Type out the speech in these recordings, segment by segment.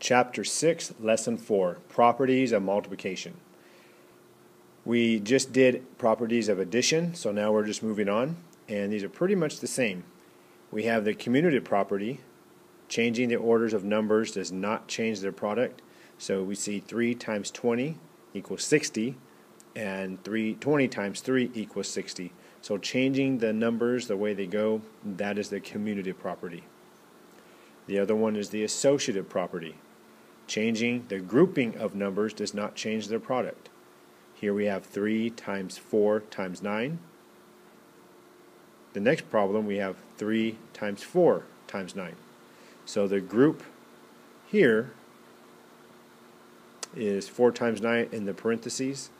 Chapter 6, Lesson 4, Properties of Multiplication. We just did properties of addition, so now we're just moving on, and these are pretty much the same. We have the commutative property. Changing the orders of numbers does not change their product, so we see 3 times 20 equals 60, and 20 times 3 equals 60. So changing the numbers the way they go, that is the commutative property. The other one is the associative property. Changing the grouping of numbers does not change their product. Here we have 3 times 4 times 9. The next problem we have 3 times 4 times 9. So the group here is 4 times 9 in the parentheses,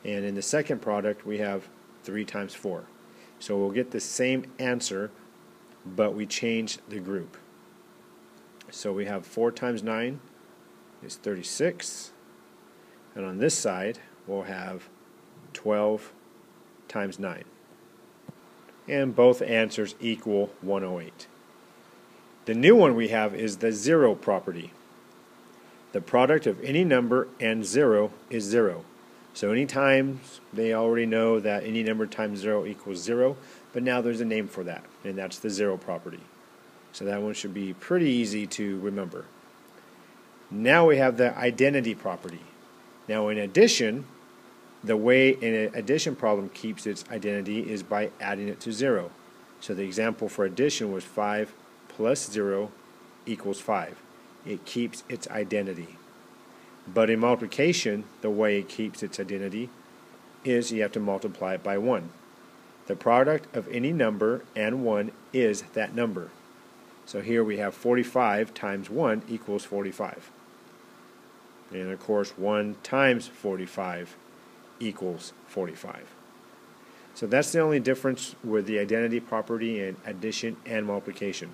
and in the second product we have 3 times 4. So we'll get the same answer, but we change the group. So we have 4 times 9 is 36, and on this side we'll have 12 times 9. And both answers equal 108. The new one we have is the zero property. The product of any number and 0 is 0. So anytime they already know that any number times 0 equals 0, but now there's a name for that, and that's the zero property. So that one should be pretty easy to remember. Now we have the identity property. Now in addition, the way an addition problem keeps its identity is by adding it to 0. So the example for addition was 5 plus 0 equals 5. It keeps its identity. But in multiplication, the way it keeps its identity is you have to multiply it by 1. The product of any number and 1 is that number. So here we have 45 times 1 equals 45. And of course 1 times 45 equals 45. So that's the only difference with the identity property in addition and multiplication.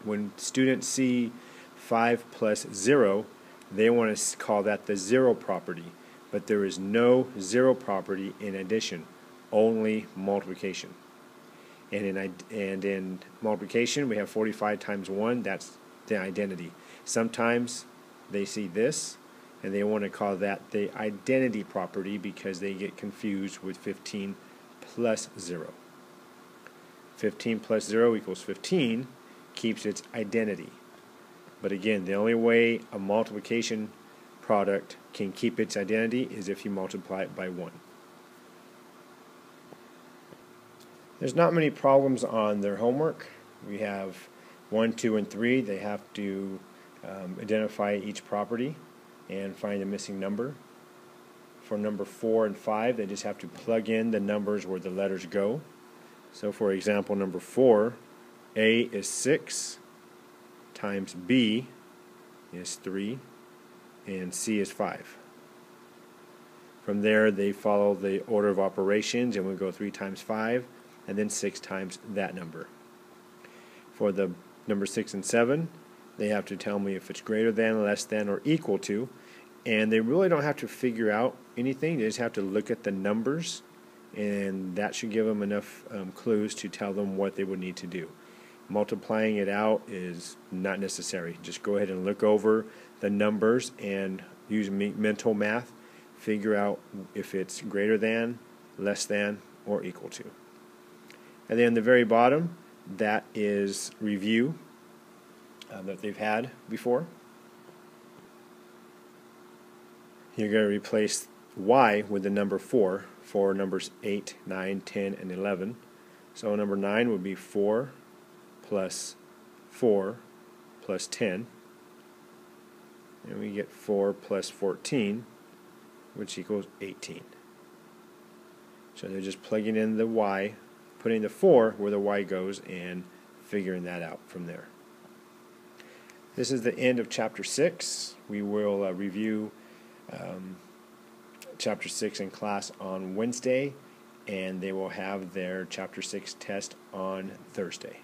When students see 5 plus 0, they want to call that the zero property. But there is no zero property in addition, only multiplication. And in multiplication, we have 45 times 1, that's the identity. Sometimes they see this, and they want to call that the identity property because they get confused with 15 plus 0. 15 plus 0 equals 15 keeps its identity. But again, the only way a multiplication product can keep its identity is if you multiply it by 1. There's not many problems on their homework. We have 1, 2, and 3. They have to identify each property and find the missing number. For number 4 and 5, they just have to plug in the numbers where the letters go. So for example, number 4, A is 6 times B is 3 and C is 5. From there they follow the order of operations, and we go 3 times 5 and then 6 times that number. For the number 6 and 7, they have to tell me if it's greater than, less than, or equal to, and they really don't have to figure out anything. They just have to look at the numbers, and that should give them enough clues to tell them what they would need to do. Multiplying it out is not necessary. Just go ahead and look over the numbers and use mental math, figure out if it's greater than, less than, or equal to. And then the very bottom, that is review that they've had before. You're going to replace y with the number 4 for numbers 8, 9, 10, and 11. So number 9 would be 4 plus 4 plus 10. And we get 4 plus 14, which equals 18. So they're just plugging in the y, putting the 4 where the y goes, and figuring that out from there. This is the end of Chapter 6. We will review Chapter 6 in class on Wednesday, and they will have their Chapter 6 test on Thursday.